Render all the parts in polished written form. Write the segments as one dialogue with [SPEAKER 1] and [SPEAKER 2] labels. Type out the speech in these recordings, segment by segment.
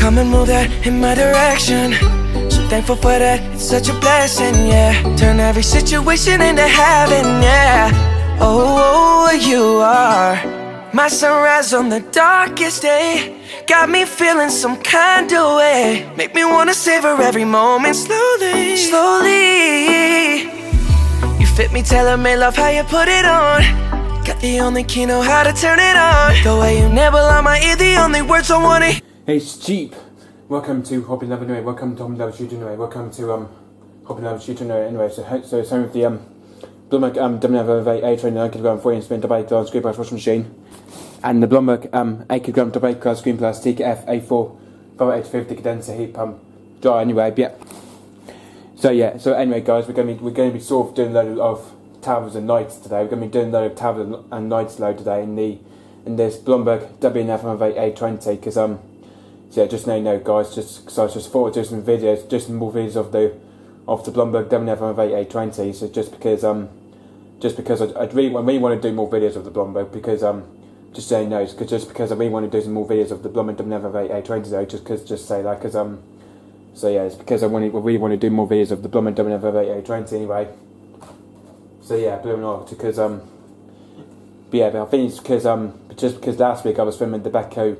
[SPEAKER 1] come and move that in my direction. So thankful for that, it's such a blessing, yeah. Turn every situation into heaven, yeah. Oh, you are my sunrise on the darkest day. Got me feeling some kind of way. Make me wanna savor every moment slowly, slowly. You fit me, tailor-made, love how you put it on. Got the only key, know how to turn it on. The way you nibble on my ear, the only words I want to.
[SPEAKER 2] Hey, it's Jeep. Welcome to Hobby Love anyway. Welcome to Hobby Love Shooting anyway. Welcome to Hobby Love Shooting anyway. So it's home with the Blomberg WNF9448 AE20 kg 40 spin double glass screen plus washing machine, and the Blomberg 8 kg double glass screen plus TKF A4 condenser heat pump dry anyway. Yeah. So yeah. So anyway, guys, we're gonna be sort of doing a load of towers and lights today. We're gonna be doing a load of towers and lights load today in this Blomberg WNF9448 A20 because so yeah, just know guys, so I just thought I'd do some videos, just more videos of the Blomberg WNF9448 A20. So just because I really want to do more videos of the Blomberg because just saying no, just because I really want to do some more videos of the Blomberg WNF9448 A20 though, just say that because so yeah, it's because I really want to do more videos of the Blomberg WNF9448 A20 anyway. So yeah, blue and orange because but yeah, but I think it's because just because last week I was filming the Becco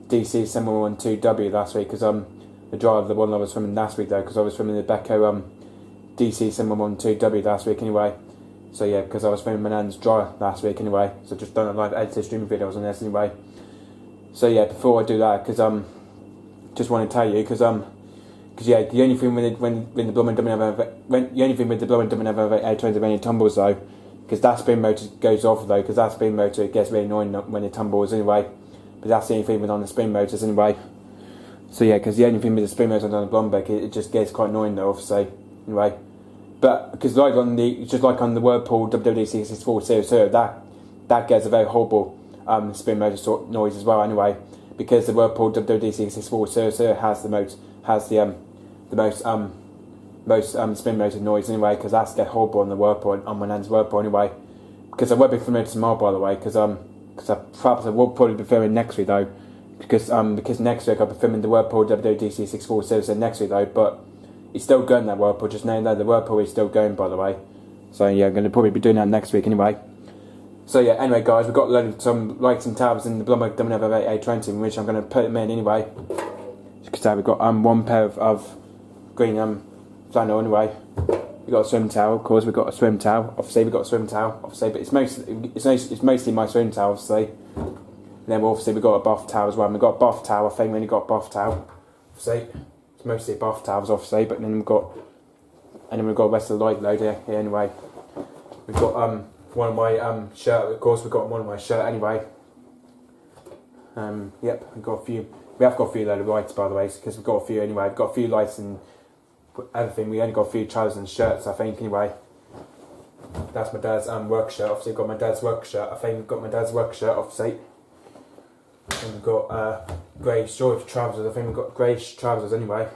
[SPEAKER 2] DC7112W last week because the drive the one I was filming last week though because I was filming the Becco DC7112W last week anyway. So yeah, because I was filming my nan's dry last week anyway, so just done a live edited streaming videos on this anyway. So yeah, before I do that, because just want to tell you because yeah, the only thing when the Blomberg WNF9448 A20 when it tumbles though, because that spin motor goes off though, because that spin motor gets really annoying when it tumbles anyway. But that's the only thing with on the spin motors anyway. So yeah, because the only thing with the spin motor on the Blomberg, it just gets quite annoying though, obviously. Anyway, but because like on the Whirlpool WD-6400, that gets a very horrible spin motor sort of noise as well. Anyway, because the Whirlpool WD-6400 has the most spin motor noise anyway, because that's get horrible on the Whirlpool, on my nan's Whirlpool anyway. Because I won't be filming tomorrow by the way, because perhaps I will probably be filming next week though, because next week I'll be filming the Whirlpool WD-6400 next week though, but it's still going that Whirlpool, just know that the Whirlpool is still going by the way. So yeah, I'm going to probably be doing that next week anyway. So yeah, anyway guys, we've got a load of some lights and towers in the Blomberg WNF9448 A20, in which I'm going to put them in anyway. Because we've got one pair of green flannel anyway. We've got a swim towel, of course. We've got a swim towel. Obviously, we've got a swim towel. Obviously, but it's mostly my swim towel. Obviously, and then obviously we've got a bath towel as well. And we've got a bath towel. I think we only got a bath towel. Obviously, it's mostly bath towels. Obviously, but then we've got the rest of the light load here anyway. We've got one of my shirt. Of course, we've got one of my shirt anyway. Yep, we've got a few. We have got a few load of lights by the way, because we've got a few anyway. We've got a few lights and everything. We only got a few trousers and shirts, I think, anyway. That's my dad's work shirt. Obviously, got my dad's work shirt. I think we've got my dad's work shirt, obviously. And we've got grey short trousers. I think we've got grey trousers anyway.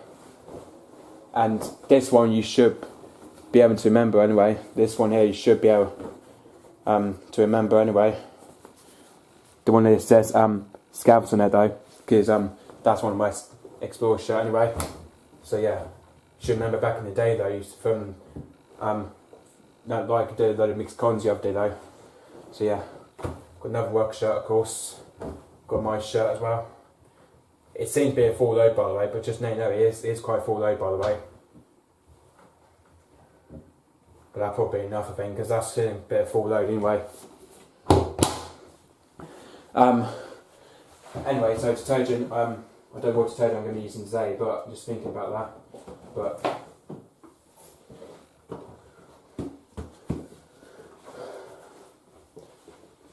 [SPEAKER 2] And this one you should be able to remember anyway. This one here you should be able to remember anyway. The one that says Scouts on it though, because that's one of my Explorer shirt anyway. So yeah, you should remember back in the day though, I used to film like I did a lot of mixed cons the other day though. So yeah, got another work shirt of course. Got my shirt as well. It seems to be a full load by the way, but just no, it is quite a full load by the way. But that'll probably be enough I think, because that's a bit of full load anyway. Anyway, so detergent, I don't know what detergent I'm going to be using today, but I'm just thinking about that. But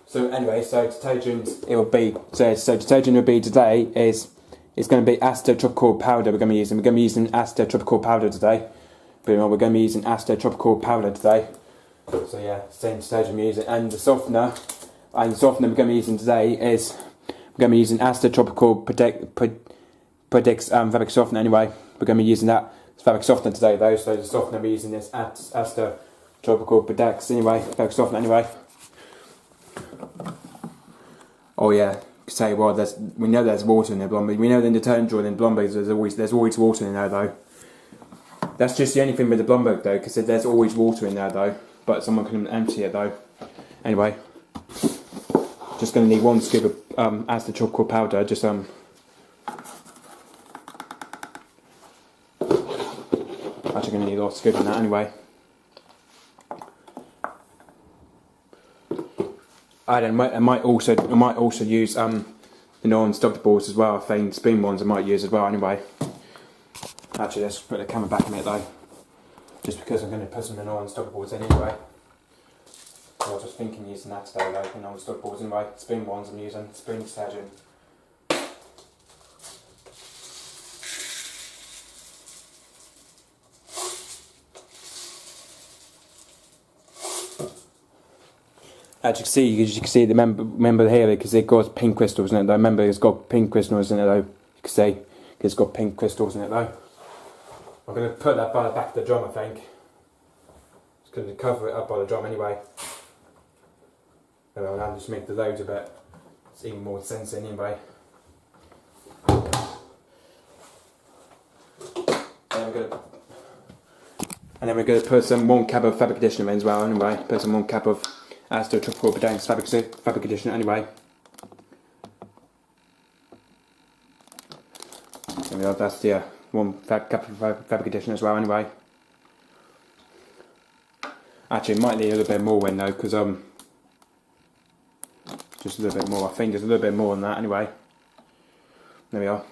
[SPEAKER 2] so anyway, so detergent will be today it's going to be Asta Tropical Powder we're going to be using. We're going to be using Asta Tropical Powder today. But we're going to be using Asta Tropical Powder today. So yeah, same detergent we're using. And the softener we're going to be using today is we're going to be using Asta Tropical Predicts fabric softener anyway. We're going to be using that fabric softener today though. So the softener we're using is Asta Tropical Predicts anyway, fabric softener anyway. Oh yeah, say, well, we know there's water in there, Blomberg. We know in the detergent drawer in Blomberg there's always water in there though. That's just the only thing with the Blomberg though, because there's always water in there though, but someone can empty it though. Anyway, just going to need 1 scoop of Asda chocolate powder. Just actually going to need a lot of scoop on that anyway. I might also use the non-stock boards as well. I think spoon ones I might use as well anyway. Actually, let's put the camera back in it though, just because I'm going to put some non-stock boards in anyway. I was just thinking using that today though, the non-stock boards anyway. Spoon ones I'm using, spoon detergent. As you can see the member here, because it got pink crystals in it though. Remember, it's got pink crystals in it though. You can see it's got pink crystals in it though. I'm going to put that by the back of the drum, I think. Just going to cover it up by the drum anyway. And I'll just make the loads a bit. It's even more sense anyway. And then we're going to put some 1 cap of fabric conditioner in as well anyway. Put some 1 cap of Asda Tropical Bedanks fabric conditioner anyway. There we go, that's 1 cap of fabric conditioner as well anyway. Actually, it might need a little bit more in though, because just a little bit more. I think there's a little bit more than that anyway. There we are.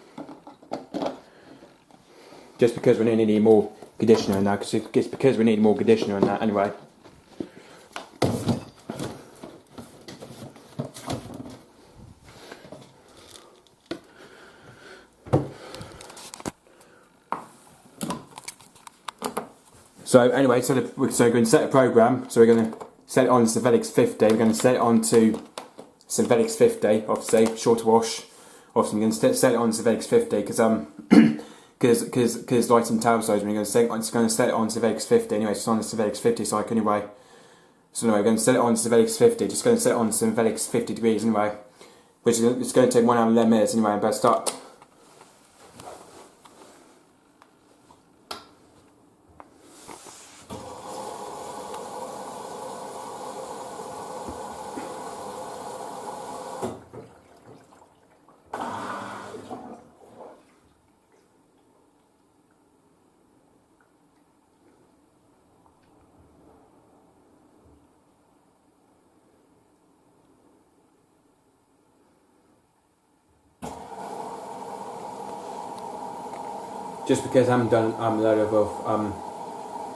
[SPEAKER 2] Just because we need more conditioner in that, because we need more conditioner in that anyway. So anyway, so we're going to set a program. So we're going to set it on Synthetics 50. We're going to set it on to Synthetics 50, obviously, shorter wash. Obviously, I'm going to set it on Synthetics 50 because lighting towel size. We're going to set it on Synthetics 50 anyway. It's on the Synthetics 50 cycle anyway. So anyway, we're going to set it on Synthetics 50. Just going to set it on Synthetics 50 degrees anyway, which is it's going to take 1 hour and 11 minutes anyway. I'm about to start. Just because I haven't done a load of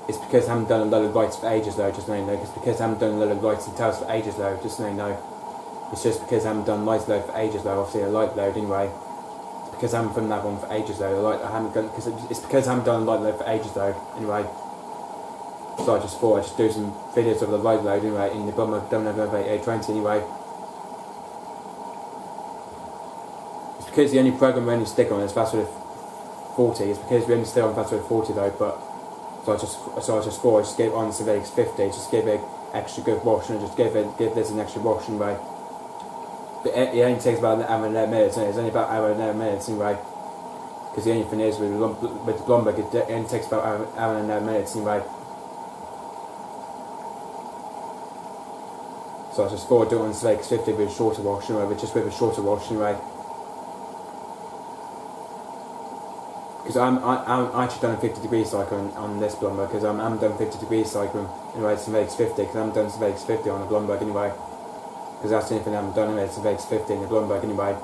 [SPEAKER 2] it's because I haven't done a load of lights for ages though, just so you know. It's because I haven't done a load of lights and tails for ages though, just so you know. It's just because I haven't done light load for ages though, obviously a light load anyway. It's because I haven't done that one for ages though. It's because I haven't done a light load for ages though, anyway. So I just thought I'd just do some videos of the light load anyway in the Blomberg WNF9448 anyway. It's because the only program we only stick on is Fastword 40. It's because we only stay on Fastword 40 though, but so I just thought I just gave it on Synthetics 50, just give it extra good wash and just give this an extra wash anyway. But it only takes about an hour and 11 minutes. It's only about an hour and 11 minutes anyway. Because the only thing is with Blomberg, it only takes about an hour and 11 minutes anyway. So I just thought I'd do it on Synthetics 50 with a shorter wash anyway, just with a shorter wash anyway. Because I'm actually done a 50 degree cycle on this Blomberg, because I'm done 50 degree cycle anyway, Synthetics 50, because I'm done Synthetics 50 on the Blomberg anyway. Because that's the only thing I haven't done anyway, Synthetics 50 in the Blomberg anyway.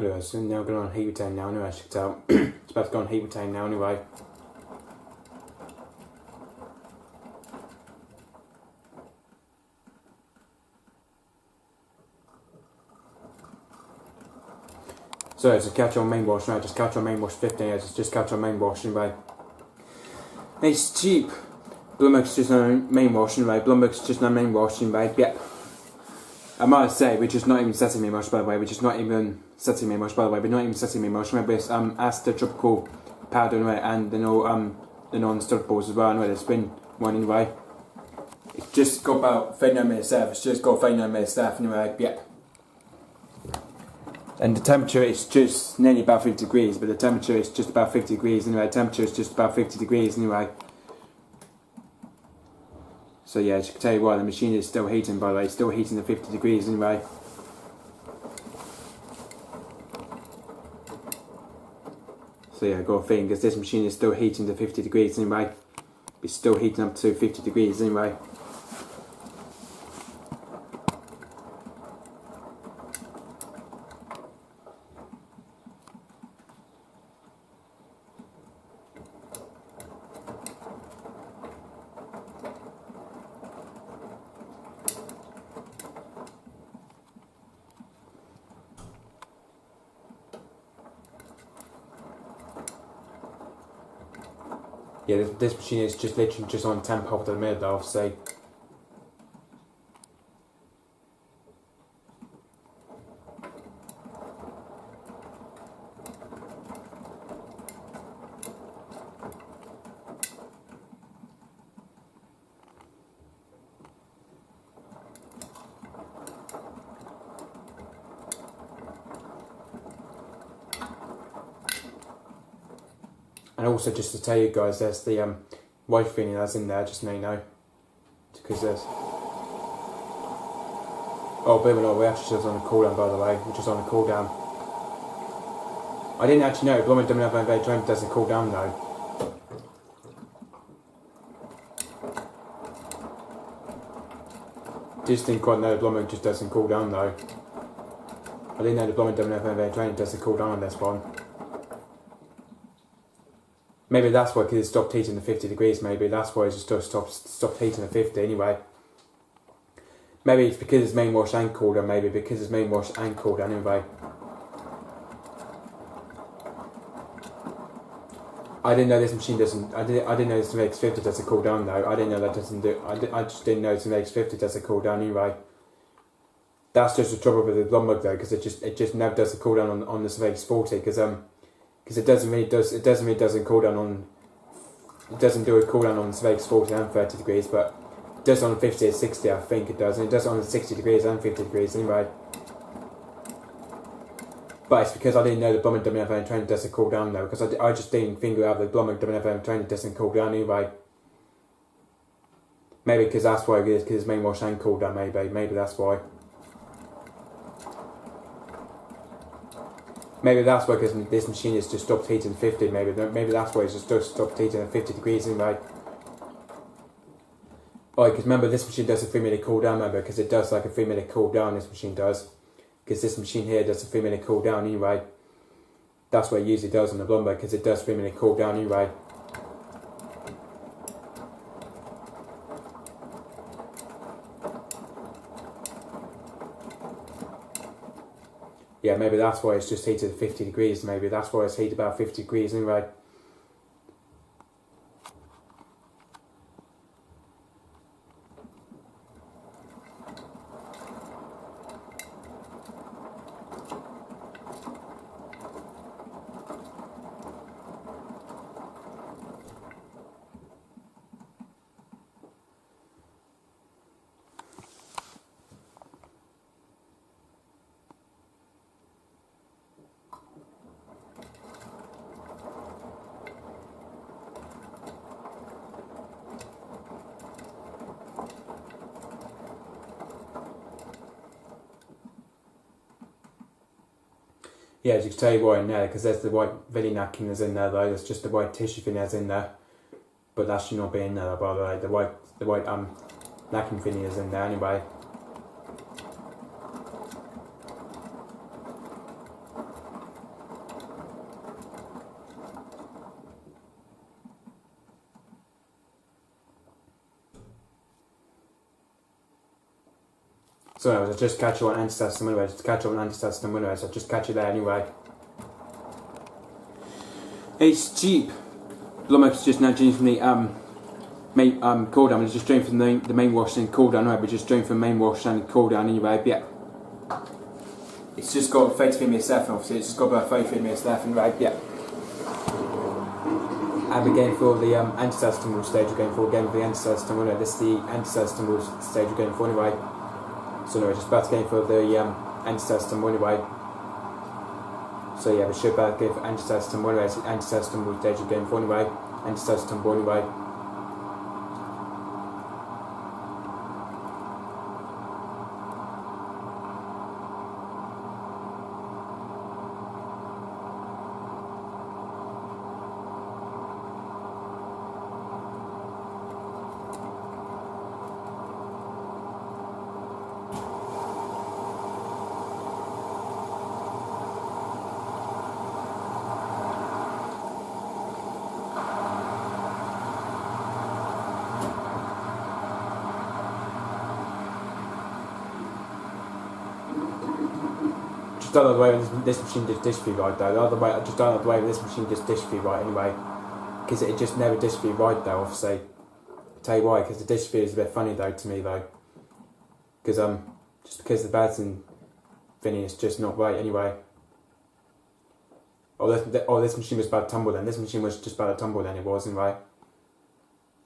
[SPEAKER 2] do is now going on heat retain now anyway, as you can tell. It's about to go on heat retain now anyway. So it's a catch on main wash now, just catch on main wash 15 years, it's just catch on main wash anyway. It's cheap. Blomberg's just on main wash anyway, Blomberg's just on main wash anyway, yep. I might say we're just not even setting me much by the way, we're not even setting me much. Remember it's Aster tropical powder anyway, and the non-stud balls as well anyway, there's been one anyway. It's just got about 39 minutes left, it's just got 39 minutes left anyway, yep. And the temperature is just nearly about 50 degrees, but the temperature is just about 50 degrees anyway, So yeah, as you can tell you what, the machine is still heating by the way, it's still heating to 50 degrees anyway. So yeah, got a feeling because this machine is still heating to 50 degrees anyway. It's still heating up to 50 degrees anyway. Yeah, this machine is just literally just on temp hold at the minute though, so. And also just to tell you guys, there's the white thing that's in there, just so you know. Because there's... Oh, believe it or not, we're actually just on a cooldown by the way, we're just on a cooldown. I didn't actually know, Blomberg WNF9448 doesn't cool down though. Just didn't quite know Blomberg just doesn't cool down though. I didn't know the Blomberg WNF9448 doesn't cool down on this one. Maybe that's why, because it stopped heating to 50 degrees, maybe that's why it just stopped heating to 50 anyway. Maybe it's because it's main wash and cool down, maybe because it's main wash and cool down anyway. I didn't know this machine doesn't, I didn't know this MX50 doesn't cool down though, I didn't know that doesn't do, I just didn't know this MX50 doesn't cool down anyway. That's just the trouble with the Blomberg though, because it just never does a cool down on the MX40, because it doesn't cool down on, it doesn't do a cool down on Sveig's 40 and 30 degrees, but it does on 50 and 60 I think it does, and it does on 60 degrees and 50 degrees anyway. But it's because I didn't know the Blomberg WNF9448 doesn't cool down though, because I just didn't figure out the Blomberg WNF9448 doesn't cool down anyway. Maybe because that's why it is, because it's main wash and cool down, maybe that's why. Maybe that's why, because this machine has just stopped heating 50, maybe that's why it's just stopped heating at 50 degrees anyway. Oh, because remember this machine does a 3-minute cool down, remember, because it does like a 3-minute cool down, this machine does. Because this machine here does a 3-minute cool down anyway. That's what it usually does on the Blomberg, because it does 3-minute cool down anyway. Yeah, maybe that's why it's just heated at 50 degrees, maybe that's why it's heated about 50 degrees anyway. Yeah, as you can tell you why in there, because there's the white villi napkin that's in there though, there's just the white tissue thing that's in there. But that should not be in there by the way, the white napkin thing is in there anyway. So anyways, I just catch you on anti-system anyway, just catch you on anti-system anyway, so just catch you there anyway. It's cheap. Blomberg's just now doing from the main cool down. We're just doing from the main wash and cool down. Right, we're just doing from main wash and cool down anyway. But yeah, it's just got 33 minutes left. Obviously, it's just got about 33 minutes left. And right, yeah. And we're going for the anti-system stage. We're going for the anti-system. Anyway, this is the anti-system stage we're going for anyway. So anyway, just about to go for the anti-system anyway. So yeah, we should about go for anti-system anyway. It's anti-system stage we're going for anyway. Anti-system anyway. Just don't know the way this machine just dish feed right though. The other way, I just don't know the way this machine just dish feed right anyway, because it just never dish feed right though. Obviously, I'll tell you why. Because the dish feed is a bit funny though to me though, because just because the balancing thingy is just not right anyway. This machine was about to tumble then. This machine was just about to tumble then. It was anyway.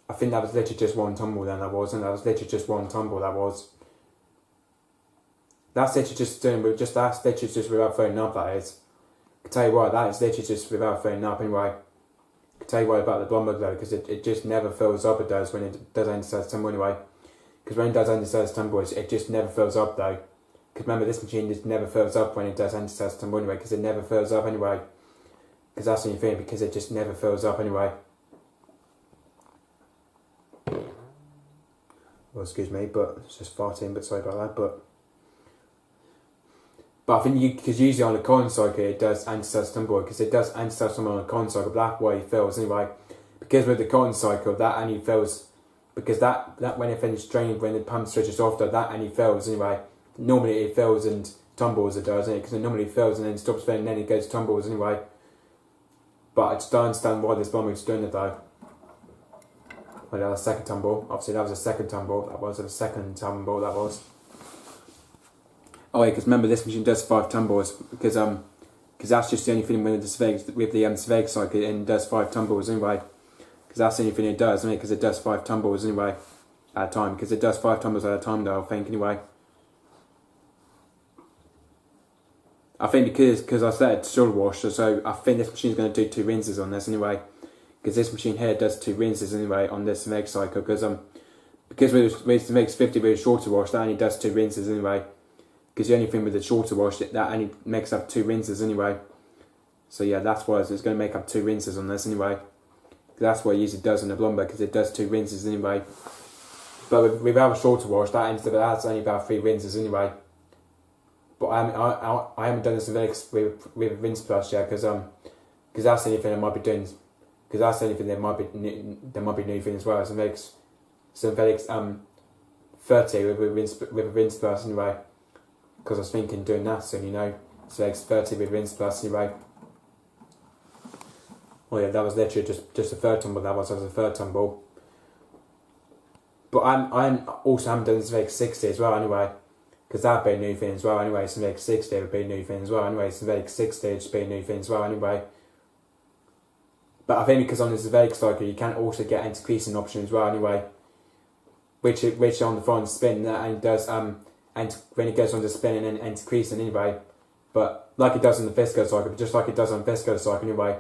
[SPEAKER 2] I think that was literally just one tumble then. That was, and that was literally just one tumble. That was. That's literally just doing with that's literally just without throwing up. That is. I can tell you why. That is literally just without throwing up anyway. I can tell you why about the Blomberg though, because it just never fills up. It does when it does anti-size tumble anyway. Because when it does anti-size tumble, it just never fills up though. Because remember, this machine just never fills up when it does anti-size tumble anyway. Because it never fills up anyway. Because that's the only thing. Because it just never fills up anyway. Well, excuse me, but it's just farting. But sorry about that. But I think because usually on the con cycle it does anti-size tumble, because it does anti-size tumble on the con cycle, but that way it fails anyway. Because with the con cycle that only fails, because that when it finishes draining, when the pump switches off, that only fails anyway. Normally it fails and tumbles, it does, because it normally fails and then stops failing and then it goes tumbles anyway. But I just don't understand why this Blomberg's doing it though. Well, that was a second tumble. Obviously that was a second tumble. That was a second tumble. That was. Oh yeah, because remember this machine does 5 tumbles, because that's just the only thing with the Surveyor cycle, and it does 5 tumbles anyway. Because that's the only thing it does, isn't it? Because it does 5 tumbles anyway at a time. Because it does 5 tumbles at a time though, I think anyway. I think because I said it's shoulder wash, so I think this machine's going to do 2 rinses on this anyway. Because this machine here does 2 rinses anyway on this Surveyor cycle. Because with makes 50 with a shorter wash, that only does 2 rinses anyway. Because the only thing with the shorter wash, that only makes up 2 rinses anyway. So yeah, that's why it's going to make up 2 rinses on this anyway. That's what it usually does on the Blomberg, because it does 2 rinses anyway. But without a shorter wash, that's only about 3 rinses anyway. But I haven't done this with rinse plus yet, because that's the only thing I might be doing. Because that's the only thing there might be new thing as well. So it makes 30 with a rinse plus anyway. Because I was thinking doing that soon, you know. So it's 30 with rinse plus anyway. Well yeah, that was literally just a third tumble. That was a third tumble. But I also haven't done Surveyor 60 as well anyway. Because that'd be a new thing as well anyway. Surveyor 60 would be a new thing as well anyway. Surveyor 60 would just be a new thing as well anyway. But I think because on the Surveyor cycle you can also get anti-creasing option as well anyway. Which on the front spin and does and when it goes on to spinning and anti-creasing anyway. But like it does on the Visco cycle, but just like it does on Visco cycle anyway.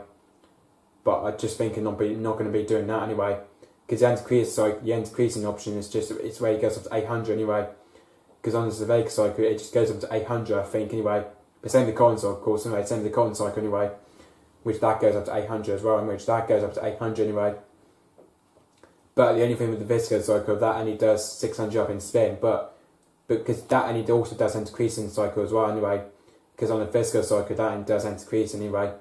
[SPEAKER 2] But I just think not going to be doing that anyway. Because the anti-creasing option is just, it's where it goes up to 800 anyway. Because on the Surveyor cycle it just goes up to 800 I think anyway. But same with the cotton cycle of course anyway, same with the cotton cycle anyway. Which that goes up to 800 as well, and which that goes up to 800 anyway. But the only thing with the Visco cycle, that only does 600 up in spin, but because that only also does anti-creasing cycle as well anyway. Because on the Visco cycle that only does anti-creasing anyway.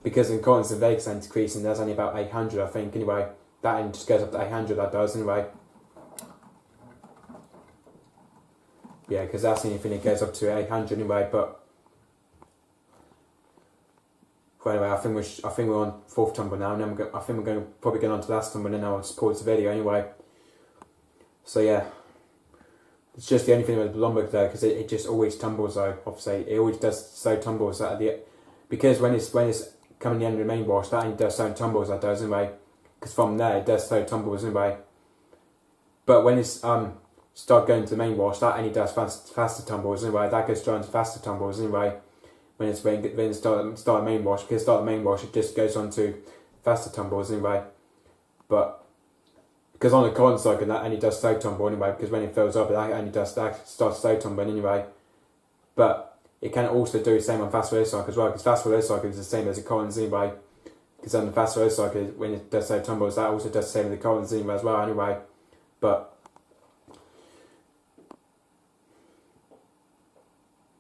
[SPEAKER 2] Because in cotton and Vegas anti-creasing there's only about 800 I think anyway. That only just goes up to 800 that does anyway. Yeah, because that's the only thing that goes up to 800 anyway. But anyway, I think we're on 4th tumble now, and then I think we're going to probably get on to the last tumble, and then I'll pause the video anyway. So yeah, it's just the only thing with the Blomberg though, because it just always tumbles though. Obviously, it always does so tumbles at the because when it's coming the end of the main wash, that only does so tumbles that does anyway. Because from there it does so tumbles anyway. But when it's start going to the main wash, that only does faster tumbles anyway. That goes straight into faster tumbles anyway. When it's start main wash, because start the main wash, it just goes on to faster tumbles anyway. But because on the cotton cycle, that only does slow tumble anyway. Because when it fills up, that starts slow tumbling anyway. But it can also do the same on fast release cycle as well. Because fast release cycle is the same as the cottons anyway. Because on the fast release cycle, when it does slow tumbles, that also does the same with the cottons anyway as well. Anyway, but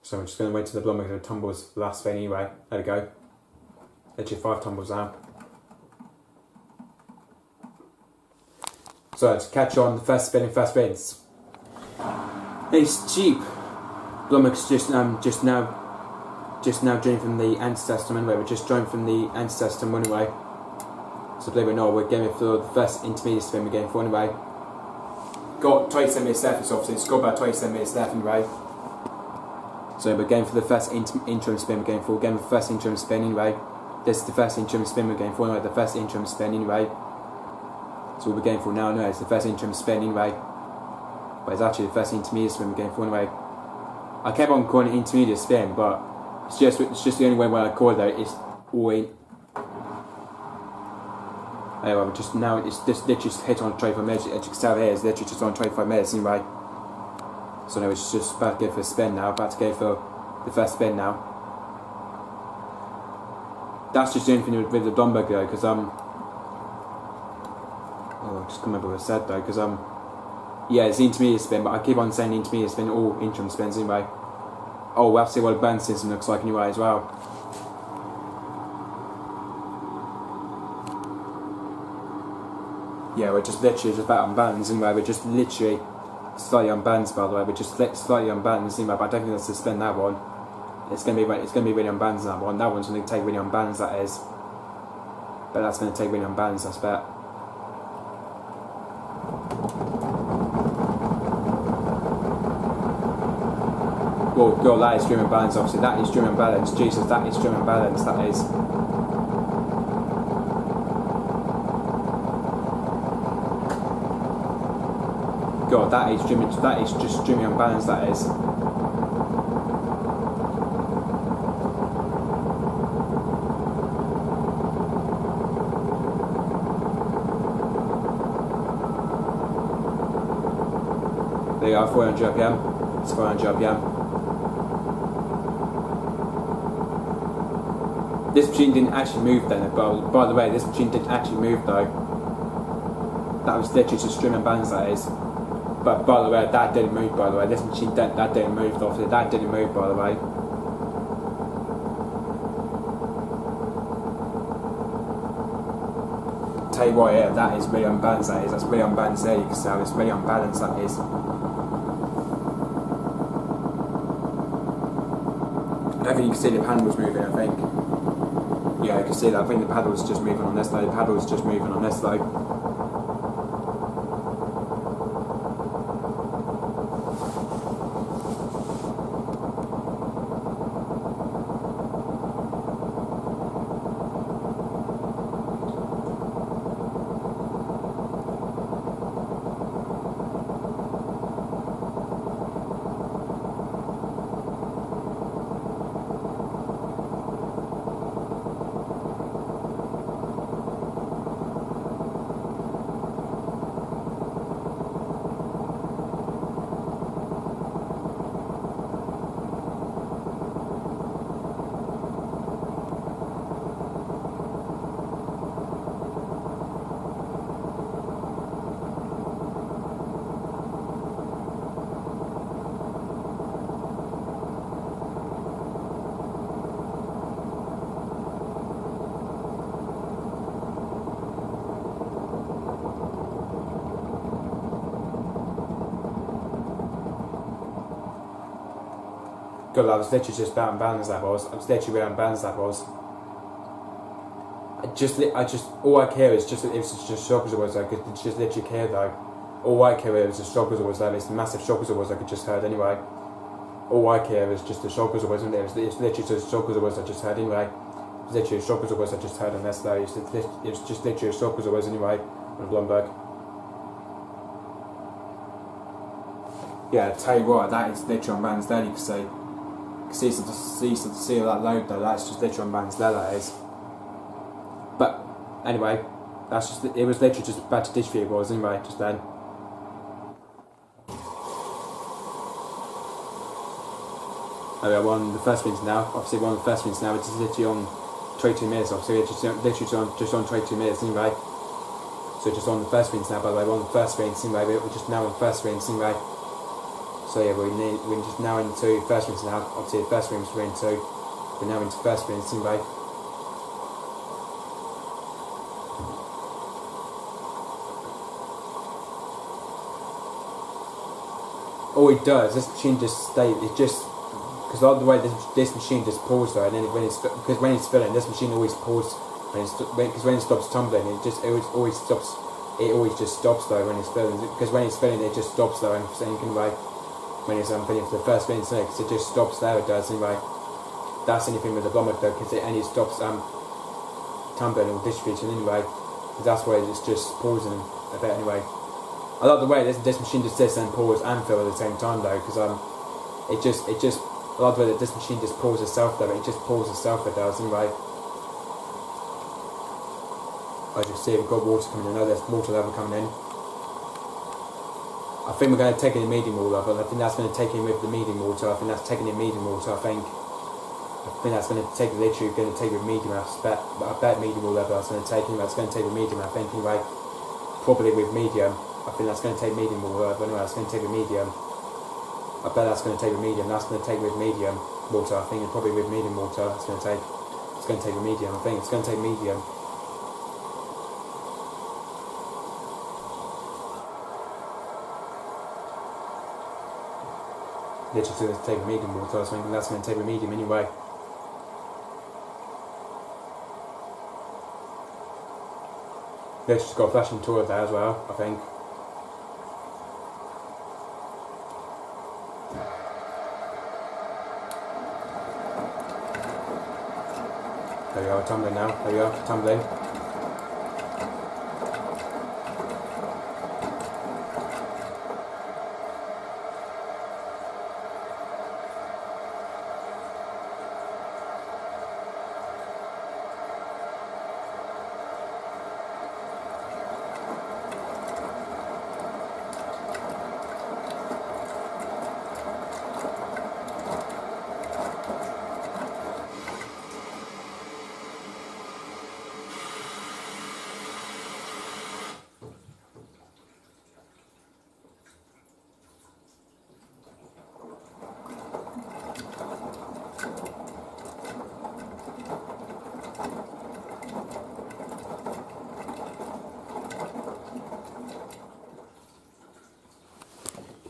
[SPEAKER 2] so I'm just going to wait till the Blomberg tumbles the last thing anyway. There we go. Literally 5 tumbles now. So to catch on the fast spins. It's cheap. Blomberg's just now joined from the anti-system anyway. We're just joined from the anti-system anyway. So believe it or not, we're going for the first intermediate spin we're going for anyway. Got 27 minutes left, it's obviously it's got about 27 minutes left anyway. So we're going for the first interim spin we're going for. We're going for the first interim spin anyway. This is the first interim spin we're going for anyway, the first interim spin anyway. So we're going for now anyway, it's the first interim spin anyway. But it's actually the first intermediate spin we're going for anyway. I kept on calling it intermediate spin, but it's just the only way when I call it though, it's always. Anyway, we're just now, it's just literally just hit on 25 minutes, as you can tell here, it's literally just on 25 minutes anyway. So now it's just about to go for a spin now, about to go for the first spin now. That's just the only thing with the Blomberg though, because oh, I just can't remember what I said though, because yeah, it's the intermediate spin, but I keep on saying intermediate spin, all interim spins anyway. Oh, we'll have to see what a burn system looks like anyway as well. Yeah, we're just literally just about unbalanced anyway, we're just literally slightly unbalanced by the way, we're just slightly unbalanced anyway, but I don't think that's to spin that one. It's gonna be really unbalanced that one. That one's gonna take really unbalanced, that is. But that's gonna take really unbalanced, I bet. Well, God, that is stream and balance, obviously. That is stream and balance. Jesus, that is stream and balance, that is. God, that is just streaming and balance, that is. There you are, 400 RPM. It's 400 RPM. This machine didn't actually move then, but by the way, this machine didn't actually move though. That was literally just stream and balance, that is. But by the way, that didn't move by the way. This machine that didn't move off it. That didn't move by the way. Tell you what, yeah, that is really unbalanced, that is. That's really unbalanced there, you can tell. It's really unbalanced, that is. I don't think you can see the paddles moving, I think. Yeah, you can see that. I think the paddle's just moving on this though. The paddle's just moving on this though. God, I was literally just out in bounds. That was. I was literally out in bounds. That was. All I care is just, it was just shock as it was. I could just literally care though. All I care is the shock as it was. It's the massive shock as it was. I could just heard anyway. All I care is just the shock as it was. It's literally just a shock as it was. I just heard anyway. It's literally a shock as it was. I just heard, and that's though. It's just literally a shock as it was anyway. On Blomberg. Yeah, I tell you what, that is literally on Van's Daily. You can see that load though. That's just literally on Van's Daily. That is. But anyway, that's just, it was literally just bad to dish for you boys anyway, just then. Okay, we're on the first minutes now. Obviously we're on the first minutes now, which is literally on 22 minutes. Obviously we're just on 22 minutes anyway. So just on the first minutes now, by the way, we're on the first minutes anyway, we're just now on the first minutes anyway. So yeah, we're just now into first minutes now. Obviously the first minutes we're into. We're now into first minutes anyway. All it does, this machine just stays, it just, because the way this machine just pauses though, and then when it's filling, this machine always pauses, because when it stops tumbling, it always just stops though when it's filling, because when it's filling it just stops though, and anyway, when it's filling for the first minute, because it just stops there, it does anyway. That's anything with the Blomberg though, because it stops tumbling or distributing anyway, because that's why it's just pausing a bit anyway. I like the way this machine just sits and pause and fill at the same time though, because I like the way that this machine just pauses itself though. It just pauses itself. It does anyway. As you see, we've got water coming in. I know there's water level coming in. I think we're going to take in the medium water, but I think that's going to take in with the medium water. I think that's taking in medium water. I think that's going to take literally going to take with medium. I bet medium water level. That's going to take in. That's going to take with medium. I think anyway. Probably with medium. I think that's going to take medium water, but anyway, that's going to take with medium. I bet that's going to take with medium. That's going to take with medium water. I think it's probably with medium water. It's going to take with medium. I think it's going to take medium. Literally going to take with medium water. I was thinking that's going to take with medium anyway. It's just got a flashing tour there as well, I think. There we are, tumbling now. There we are, tumbling.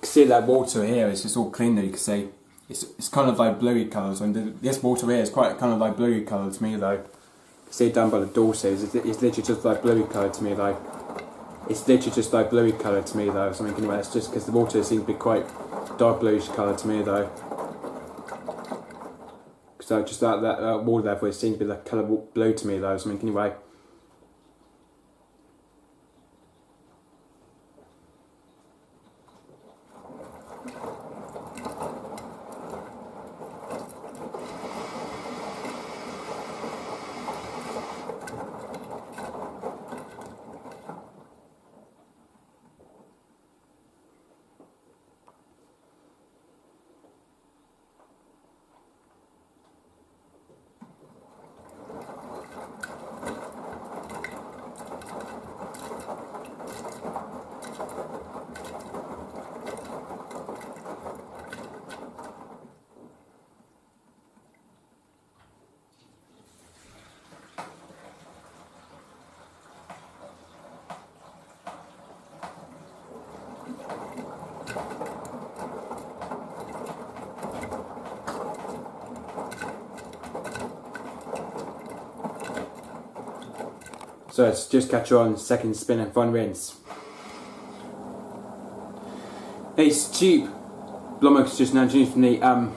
[SPEAKER 2] See that water here, it's just all clean there, you can see. It's kind of like bluey colours, and this water here is quite kind of like bluey colour to me though. You can see it down by the door says it's literally just like bluey colour to me though. It's literally just like bluey colour to me though, so I'm thinking about it's just because the water seems to be quite dark bluish colour to me though. So just that water level, it seems to be like colour blue to me though, so I'm thinking anyway. So let's just catch on, second spin and final rinse. Ace cheap. Blomberg's just now changed from the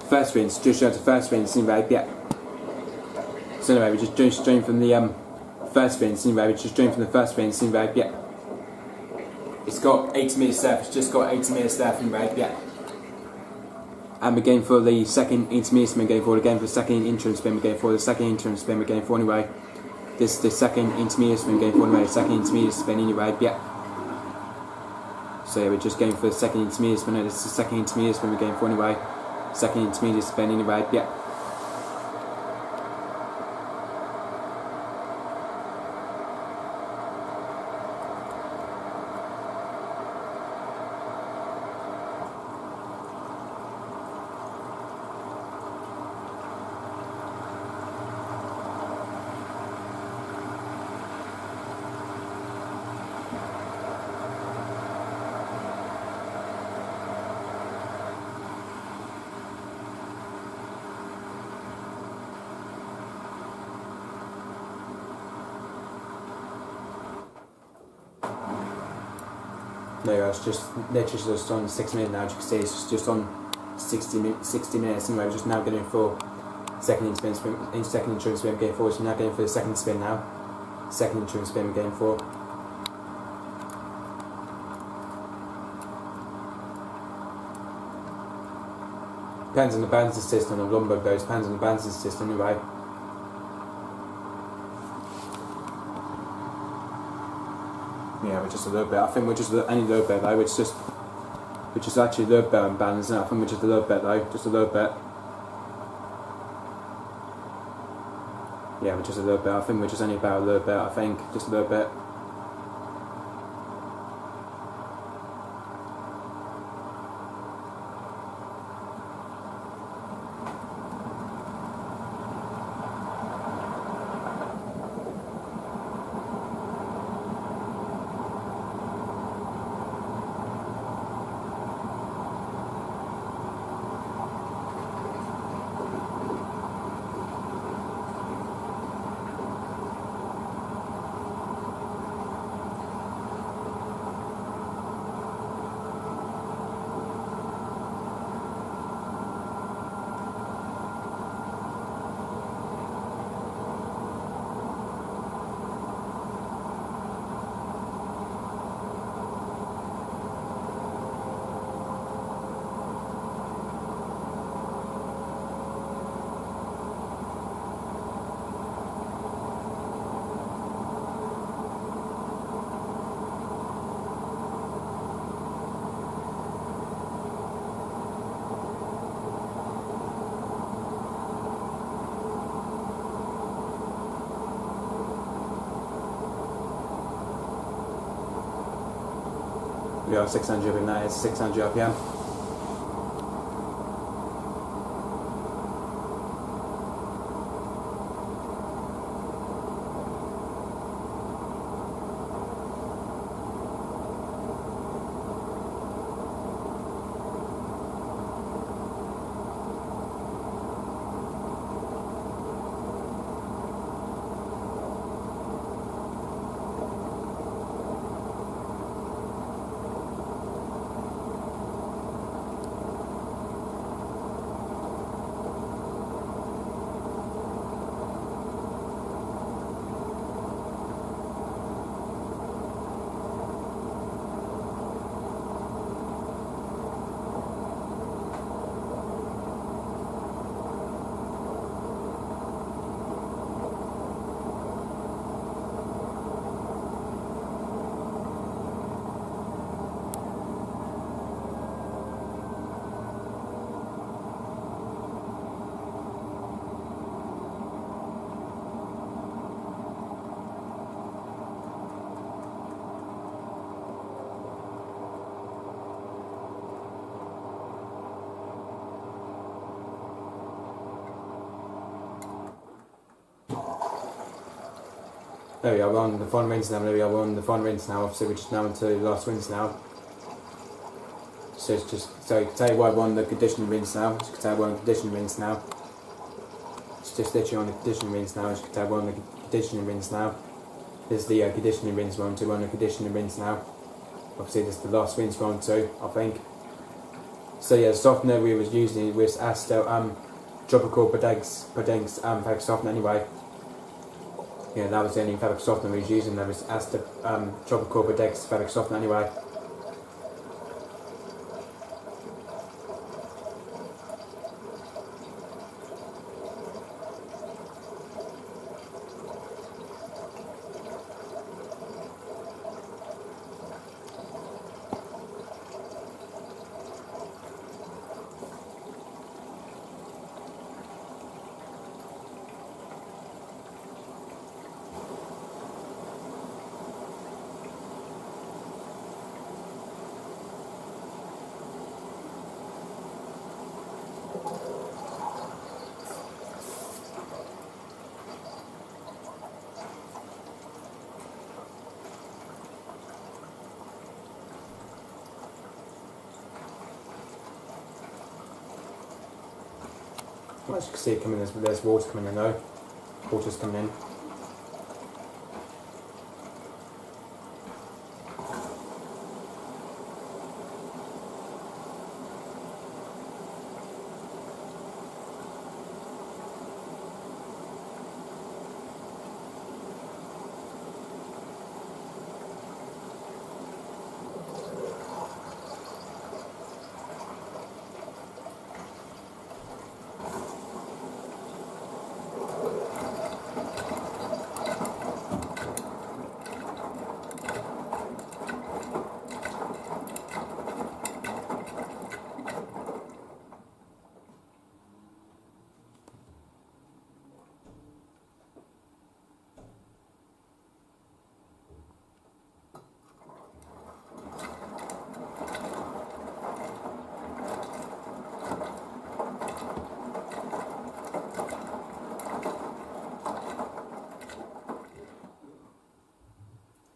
[SPEAKER 2] first rinse, just showed the first rinse anyway, yeah. So anyway, we just drained from the first rinse anyway, we just drained from the first rinse anyway, yeah. It's got 80 metres surface, just got 80 metres surface anyway, yeah. And we're going for the second intermediate spin, we're going for again for the second interim spin, we're going for the second interim spin, we're going for anyway. This is the second intermediate spin, we're going for anyway, second intermediate spin anyway, yeah. So yeah, we're just going for the second intermediate spin, this is the second intermediate spin we're going for anyway. Second intermediate spin anyway, yeah. There you go, it's just literally just on 6 minutes now, as you can see it's just on 60 minutes anyway. We're just now going for second interim spin, we're going for, so now going for the second spin now. Second interim spin we're going for. Depends on the balance system on the Blomberg though, depends on the balance system anyway. Yeah, we're just a little bit. I think we're just only a little bit though. We're just actually a little bit unbalanced now. I think we're just a little bit though, just a little bit. Yeah, we're just a little bit. I think we're just only about a little bit. I think just a little bit. We are 600 and that is 600 RPM. There we are, we're on the final rinse now, there we are, we're on the final rinse now, obviously we're just now into the last rinse now. So it's just, so you can tell you why we're on the conditioning rinse now, as you can tell we're on the conditioning rinse now. It's just literally on the conditioning rinse now, as you can tell we're on the conditioning rinse now. This is the conditioning rinse we're on to. We're on the conditioning rinse now. Obviously this is the last rinse we're on to, I think. So yeah, the softener we was using was Astor Tropical Podenx fabric softener anyway. Yeah, that was the only fabric softener we was using. That was Astor Tropical Podenx fabric softener anyway. Well, as you can see coming, there's water coming in though. Water's coming in.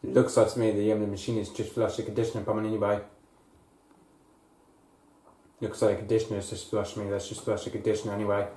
[SPEAKER 2] It looks like to me the machine is just flushed the conditioner pumping anyway. Looks like the conditioner is just flushed me, let's just flush the conditioner anyway.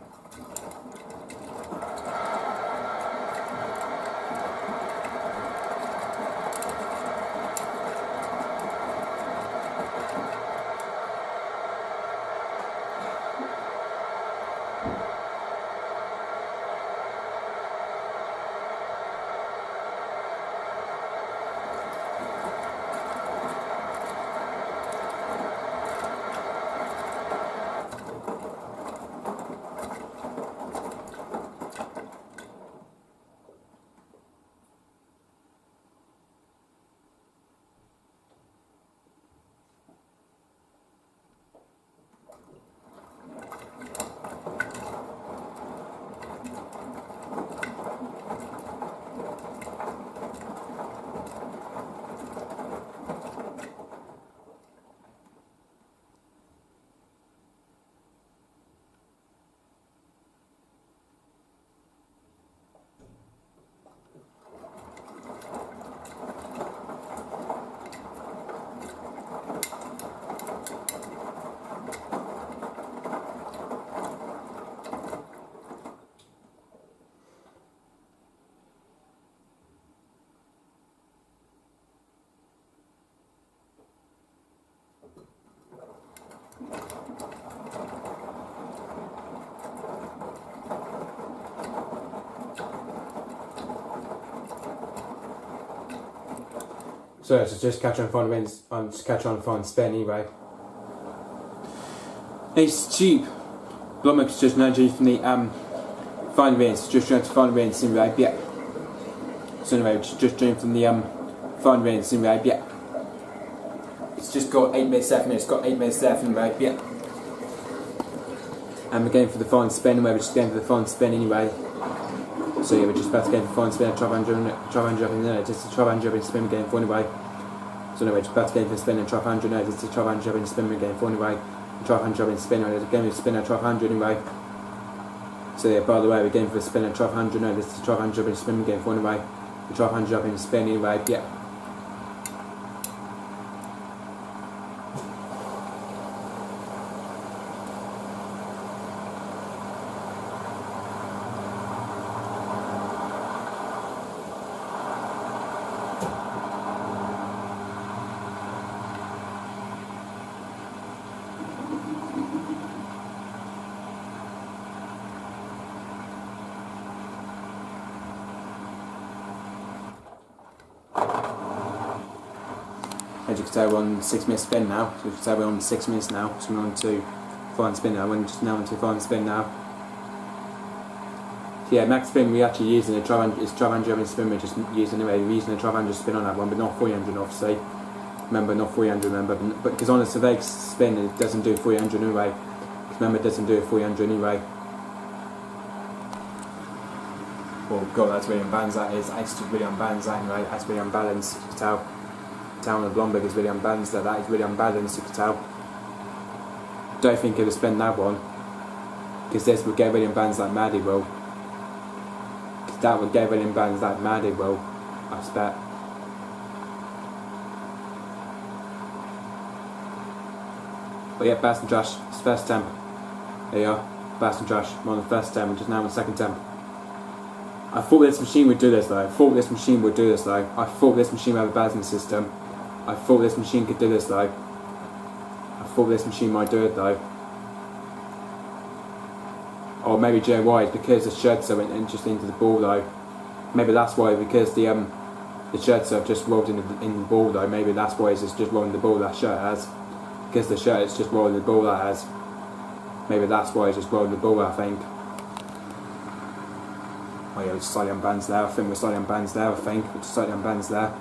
[SPEAKER 2] So just catch on fine winds, just catch on fine spin anyway. It's cheap. Blomberg's just nudging from the fine winds, just trying to find winds in right, yeah. So anyway, just doing from the fine winds in right, yeah. It's just got 8 minutes left, it's got 8 minutes left in right, yeah. And we're going for the fine spin anyway, we're just going for the fine spin anyway. So yeah, we're just about to go for fine spin, try 100 up in there, just a try 100 up in spin we're going for anyway. So anyway, just about to go for spin and try 100 now, just a try 100 up in spin we're going for anyway. Try 100 up in spin, we're going for spin and try 100 anyway. So yeah, by the way, we're going for spin and try 100 now, just a try 100 up in spin we're going for anyway. Try 100 up in spin anyway, yeah. As you can tell, we're on 6 minute spin now. So you can tell we're on 6 minutes now. So we're on to final spin now. We're just now on to final spin now. So yeah, max spin we're actually using a 1200 spin. We're just using anyway. We're using a 1200 spin on that one, but not 300 obviously. Remember, not 300. Remember, but because on a Survey spin it doesn't do 300 anyway. Remember, it doesn't do 300 anyway. Oh god, that's really unbalanced. That is. It's really unbalanced. That anyway. That's really unbalanced. You can tell. Town of Blomberg is really unbalanced. That is really unbalanced. You can tell. Don't think he'll spend that one, because this would get really unbalanced like Maddie will. That would get really unbalanced like Maddie will, I expect. But yeah, Bass and Josh, it's first temp. There you are, Bass and Josh. We're on the first temp, we're just now on the second temp. I thought this machine would do this though. I thought this machine would do this though. I thought this machine would have a balancing system. I thought this machine could do this though. I thought this machine might do it though. Or maybe Joe White, because the shirts went just into the ball though. Maybe that's why, because the shirts have just rolled in the ball though. Maybe that's why it's just rolling the ball that shirt has. Because the shirt is just rolling the ball that has. Maybe that's why it's just rolling the ball, I think. Oh yeah, we're slightly unbalanced there. I think we're slightly unbalanced there. I think we're just slightly unbalanced there.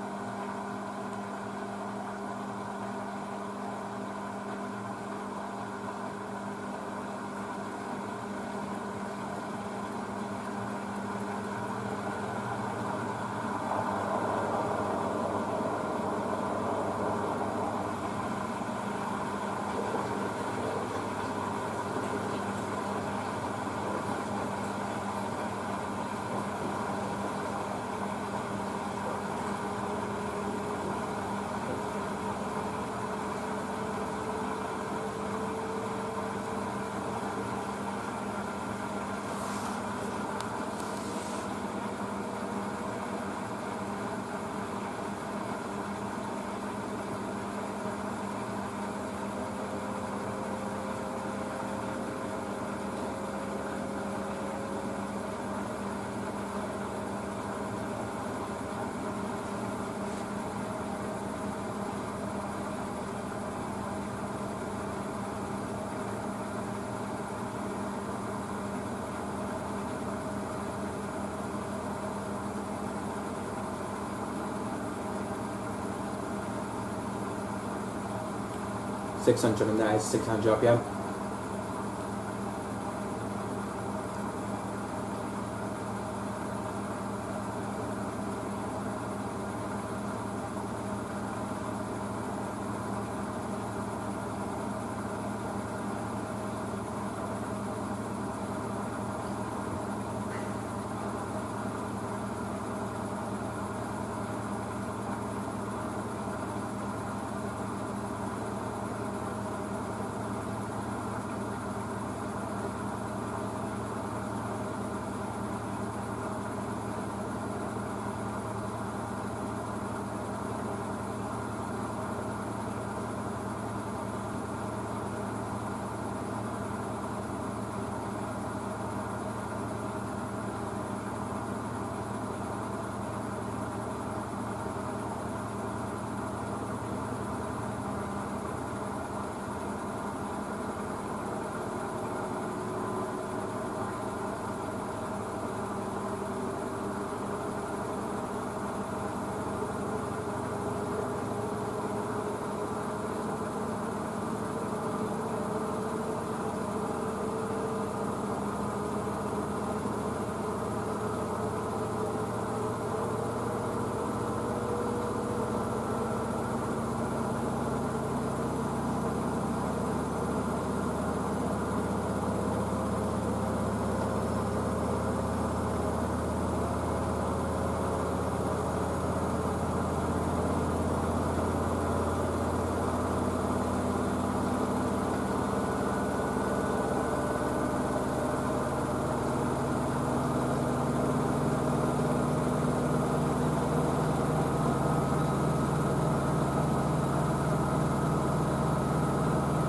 [SPEAKER 2] And that is 600 RPM.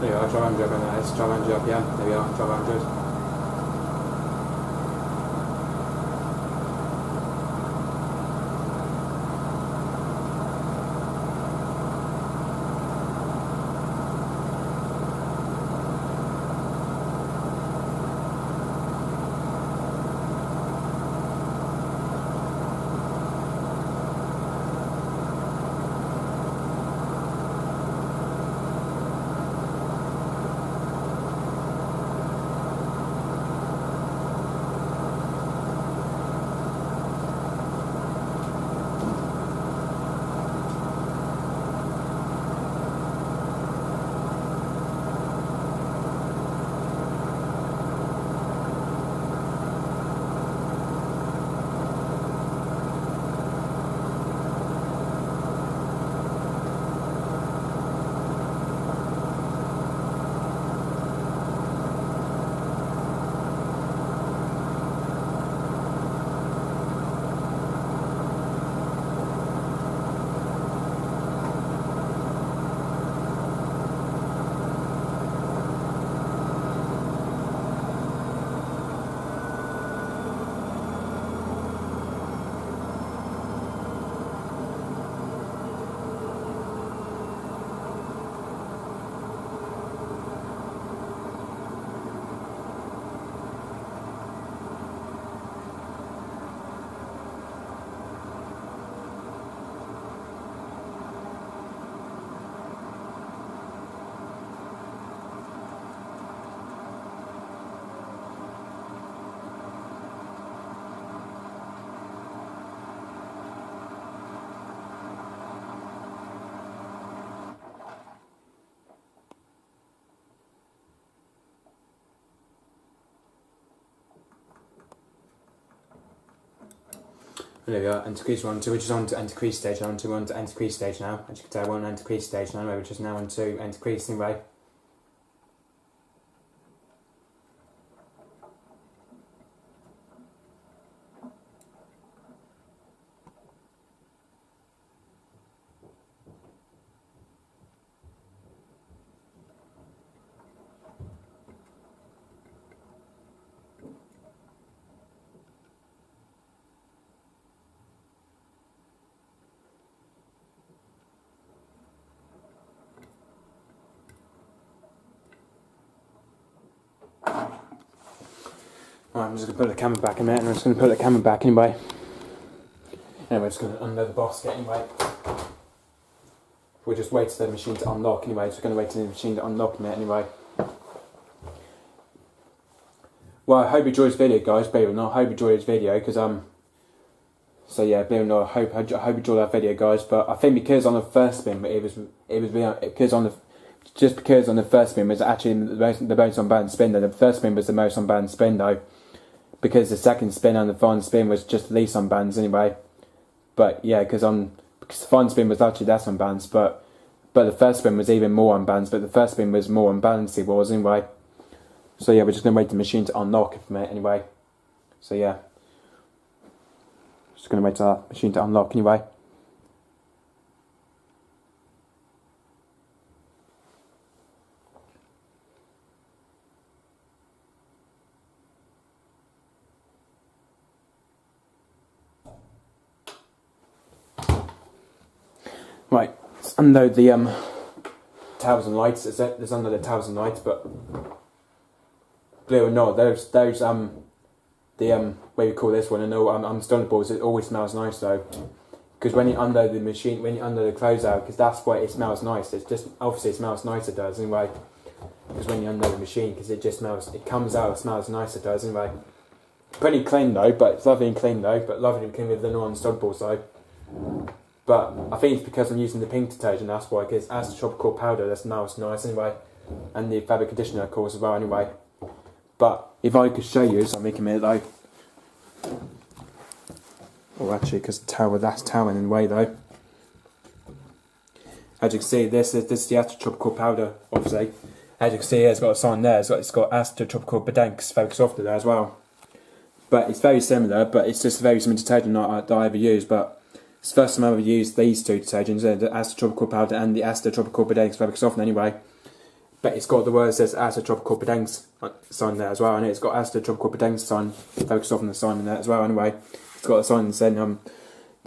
[SPEAKER 2] There we are, 1200 and that is 1200 RPM. There we are, 1200. there we are, anti-crease one, two, which is on to anti-crease stage now, we're on to anti-crease stage now. As you can tell, we're on anti-crease stage now, which is now on to anti-crease anyway. Right, I'm just going to put the camera back in a minute, and I'm just going to put the camera back anyway. Anyway, I'm just going to unload the basket anyway. We'll just wait for the machine to unlock anyway, just going to wait for the machine to unlock a minute anyway. Well, I hope you enjoyed this video, guys, believe it or not, I hope you enjoyed this video, because, so yeah, believe it or not, I hope you enjoyed that video, guys, but I think because on the first spin, because on the first spin was actually the most unbalanced spin, though, the first spin was the most unbalanced spin, though, because the second spin and the final spin was just the least unbalanced anyway. But yeah, because the final spin was actually less unbalanced, but the first spin was even more unbalanced, but the first spin was more unbalanced, it was anyway. So yeah, we're just going to wait for the machine to unlock for a minute anyway. So yeah, just going to wait for the machine to unlock anyway. Right, let's unload the towers and lights. There's under the towers and lights, but believe it or not, those what you call this one, I know stunned balls, it always smells nice though. Because when you unload the machine, when you unload the clothes out, because that's why it smells nice. It's just obviously it smells nicer, it does anyway. Because when you unload the machine, because it just smells, it comes out, it smells nicer, it does anyway. Pretty clean though, but it's lovely and clean though, but lovely and clean with the non-stunned balls though. But I think it's because I'm using the pink detergent, that's why, because as the tropical powder, that smells nice anyway. And the fabric conditioner, of course, as well anyway. But if I could show you something a minute though. Oh, actually, because that's towering in the way though. As you can see, this is the Asta tropical powder, obviously. As you can see, it's got a sign there, it's got Asta tropical Bedanks fabric softener there as well. But it's very similar, but it's just a very similar detergent that I ever use. But it's the first time I ever used these two detergents, the Asta tropical powder and the Asta tropical Bedanks fabric softener anyway. But it's got the word that says Asta tropical Bedanks sign there as well, and it's got Asta tropical Bedanks sign, fabric softener sign in there as well anyway. It's got a sign that said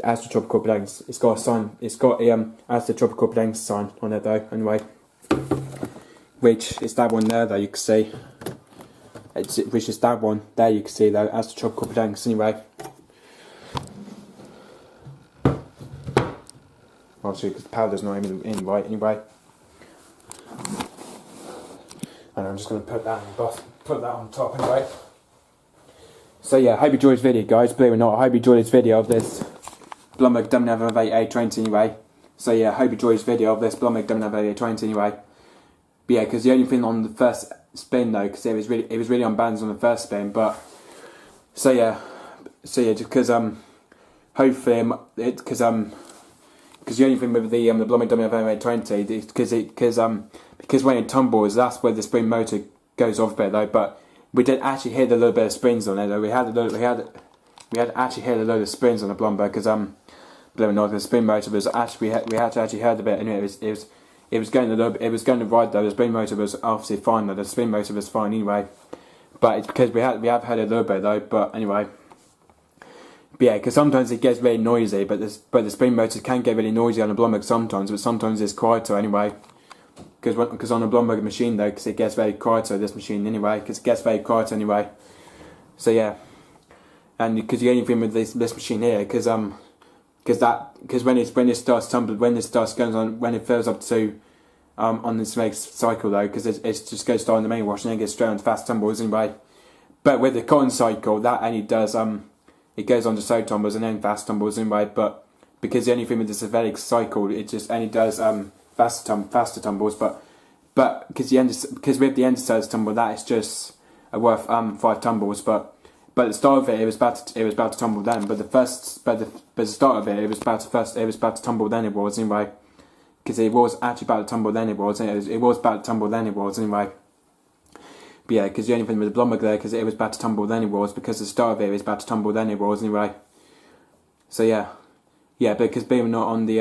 [SPEAKER 2] Asta tropical Bedanks. It's got a sign, it's got a Asta tropical Bedanks sign on it though anyway. Which is that one there though, you can see. Which is that one there, you can see though, Asta tropical Bedanks anyway. Obviously because the powder's not even in right anyway. And I'm just going to put that on top anyway. So yeah, I hope you enjoyed this video, guys. Believe it or not, I hope you enjoyed this video of this Blomberg WNF9448 A20 anyway. So yeah, I hope you enjoyed this video of this Blomberg WNF9448 A20 anyway. But yeah, because the only thing on the first spin though, because it was really unbalanced on the first spin. But so yeah, just because hopefully because the only thing with the Blomberg WNF9448 is because when it tumbles, that's where the spring motor goes off a bit though. But we did actually hit a little bit of springs on it though. We had actually hit a load of springs on the Blomberg because believe it or not, the spring motor was actually we had to actually heard a bit. Anyway, it was going a little bit, it was going to ride though. The spring motor was obviously fine though. The spring motor was fine anyway. But it's because we have had a little bit though. But anyway. But yeah, because sometimes it gets really noisy, but the spring motor can get really noisy on the Blomberg sometimes, but sometimes it's quieter anyway. Because on a Blomberg machine though, because it gets very quieter, this machine anyway, because it gets very quiet anyway. So yeah, and because the only thing with this machine here, because when it starts tumbling, when it starts going on, when it fills up to on this next cycle though, because it just goes down the main wash and then gets straight on to fast tumbles anyway. But with the cotton cycle, that only does it goes on to slow tumbles and then fast tumbles anyway. But because the only thing with the synthetic cycle, it just only does faster tumbles. But because with the end size tumble, that is just worth 5 tumbles. But But at the start of it, it was about to tumble down. But the start of it, it was about to tumble. Then it was anyway, because it was actually about to tumble. Then it was about to tumble. Then it was anyway. But yeah, because the only thing with the Blomberg there, because it was about to tumble. Then it was because the start of it was about to tumble. Then it was anyway. So yeah, because being not on the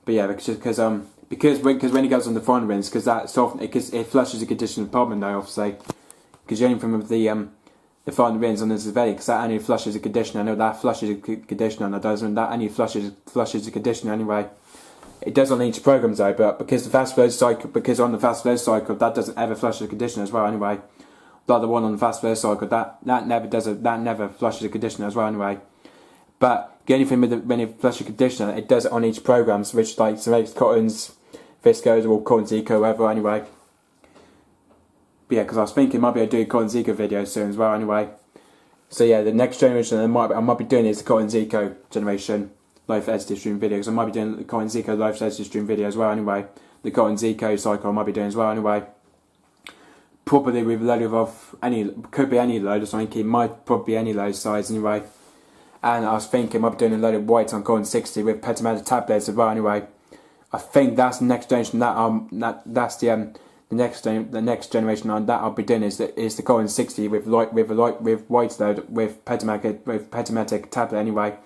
[SPEAKER 2] but yeah, because when it goes on the final rinse, because it flushes the conditioner problem though, obviously, because the only thing with the final rinse on this is very, because that only flushes the conditioner. I know that flushes the conditioner, and that only flushes the conditioner anyway. It does on each program though, but because on the fast flow cycle that doesn't ever flush the conditioner as well anyway. The other one on the fast flow cycle that never flushes the conditioner as well anyway. But the only thing with when it flushes the conditioner, it does it on each program, so which like makes Cottons, Viscos, or Cottons Eco, whatever anyway. But yeah, because I was thinking maybe I'd do a Cottons Eco video soon as well anyway. So yeah, the next generation I might be doing is the Cottons Eco generation live edited stream video, because I might be doing the Cottons Eco live edited stream video as well anyway. The Cottons Eco cycle I might be doing as well anyway. Probably with a load of could be any load or something. It might probably be any load size anyway. And I was thinking I might be doing a load of whites on Cottons 60 with pentameter tablets as well anyway. I think that's the next generation that's the next generation on that I'll be doing is the Cottons 60 with whites load with pentametric tablet anyway.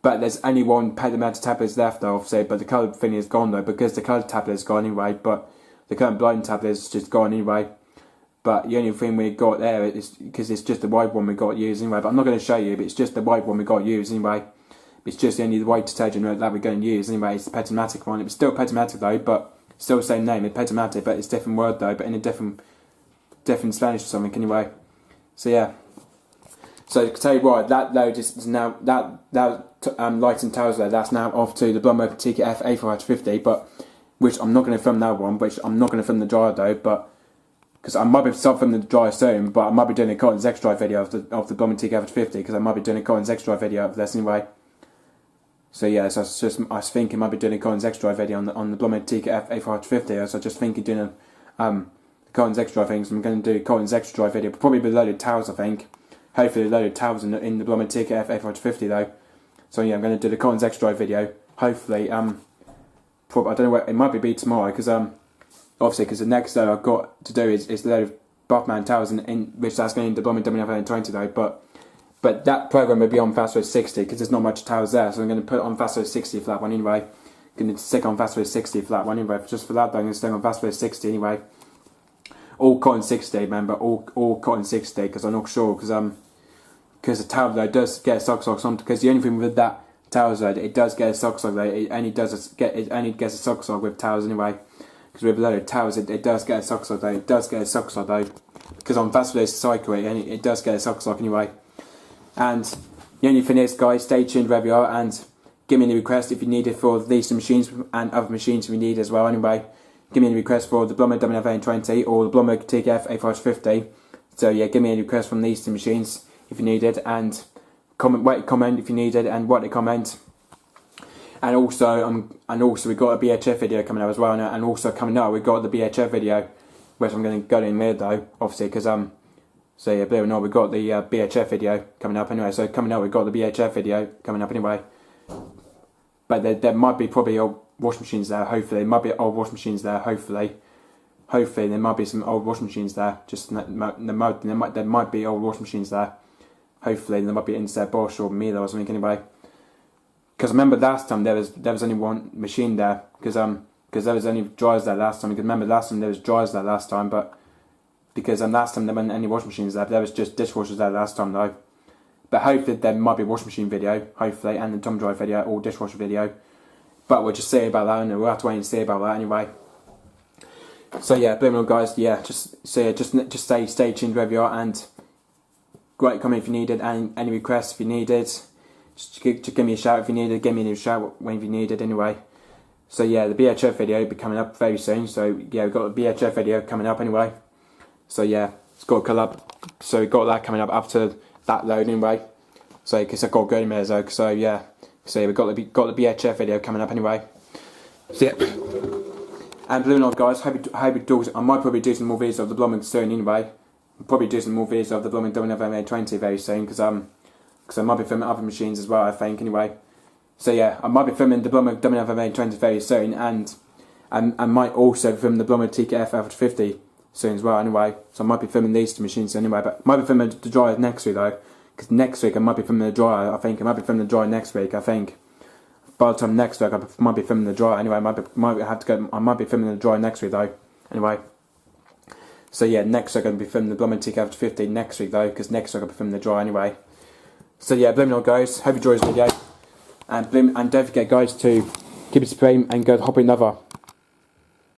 [SPEAKER 2] But there's only one pentameter tablet left though, obviously, but the coloured thing is gone though, because the coloured tablet is gone anyway, but the current blind tablet is just gone anyway. But the only thing we got there is, because it's just the white one we got used anyway, but I'm not going to show you, but it's just the white one we got used anyway. It's just only the white detergent that we're going to use anyway, it's the Petamatic one. It's still Petamatic though, but still the same name, it's Petamatic, but it's a different word though, but in a different Spanish or something anyway. So yeah. So to tell you what, that load is now, that light and towels load, that's now off to the Blomberg TKF A450, but, which I'm not going to film that one, which I'm not going to film the dryer though, but, because I might be stopping the dryer soon, but I might be doing a Cottons X Dry video of the Blomberg TKF50, because I might be doing a Cottons X Dry video of this anyway. So yeah, so I was thinking I might be doing a Cottons X Dry video on the Blomberg TKF A450, so I was just thinking doing a Cottons X Dry thing, so I'm going to do a Cottons X Dry video, probably with loaded towels I think. Hopefully loaded towels in the Blomberg TKF A450 though. So yeah, I'm going to do the Cottons X Dry video. Hopefully, I don't know what, it might be tomorrow, because obviously, because the next load I've got to do is the load of Buffman towels in which that's going into Blomberg WNF9448 though. But that program will be on Fastway 60 because there's not much towels there, so I'm going to put it on Fastway 60 for that one anyway. I'm going to stick on Fastway 60 for that one anyway. Just for that though, I'm going to stick on Fastway 60 anyway. All Cottons 60, remember, all Cottons 60, because I'm not sure, because the towel load does get a sock on, because the only thing with that towels load, it does get a sock though. It only gets a sock with towels anyway. Because with a load of towels, it does get a sock though. It does get a sock though. Because on Fastway cycle, it does get a sock anyway. And the only thing is, guys, stay tuned wherever you are, and give me any request if you need it for these machines and other machines we need as well anyway. Give me any request for the Blomberg WNF20 or the Blomberg TKF A550. So yeah, give me any request from these two machines if you need it, and comment if you need it, and what they comment. And also we got a BHF video coming up as well, and also coming up we got the BHF video, which I'm going to go in there though, obviously, because so yeah, believe it or not, we got the BHF video coming up anyway. So coming up, we got the BHF video coming up anyway. But there might be probably old washing machines there. Hopefully, there might be old washing machines there. Hopefully there might be some old washing machines there. Just there might be old washing machines there. Hopefully, there might be Instead Bosch or Miele or something anyway. Because I remember last time there was only one machine there, because there was only dryers there last time. Because remember last time there was dryers there last time, but because last time there weren't any washing machines there was just dishwashers there last time though. But hopefully there might be a washing machine video, hopefully, and the tumble dryer video or dishwasher video. But we'll just see about that, and we'll have to wait and see about that anyway. So yeah, believe it or not, guys, yeah, just stay tuned wherever you are, and great comment if you need it, and any requests if you need it. Just give me a shout if you need it, give me a shout when you need it anyway. So yeah, the BHF video will be coming up very soon, so yeah, we've got the BHF video coming up anyway. So yeah, it's got to come up, so we've got that coming up after that load anyway. So because I've got to go in there though, so yeah, we've got the BHF video coming up anyway. So yeah, and believe it or not, guys, hope it does. I might probably do some more videos of the Blomberg soon anyway. I'll probably do some more videos of the Blomberg WNF9448 very soon, because I might be filming other machines as well, I think, anyway. So yeah, I might be filming the Blomberg WNF9448 very soon, and I might also film the Blomberg TKF F50 soon as well, anyway. So I might be filming these two machines anyway, but I might be filming the dryer next week though, because next week I might be filming the dryer, I think. I might be filming the dryer next week, I think. By the time next week I might be filming the dryer anyway. I might be filming the dryer next week though, anyway. So yeah, next week I'm going to be filming the Blomberg TKF F50 next week though, because next week I'll be filming the dryer anyway. So yeah, blooming all guys, hope you enjoyed this video, and don't forget guys to keep it supreme and go hop in another.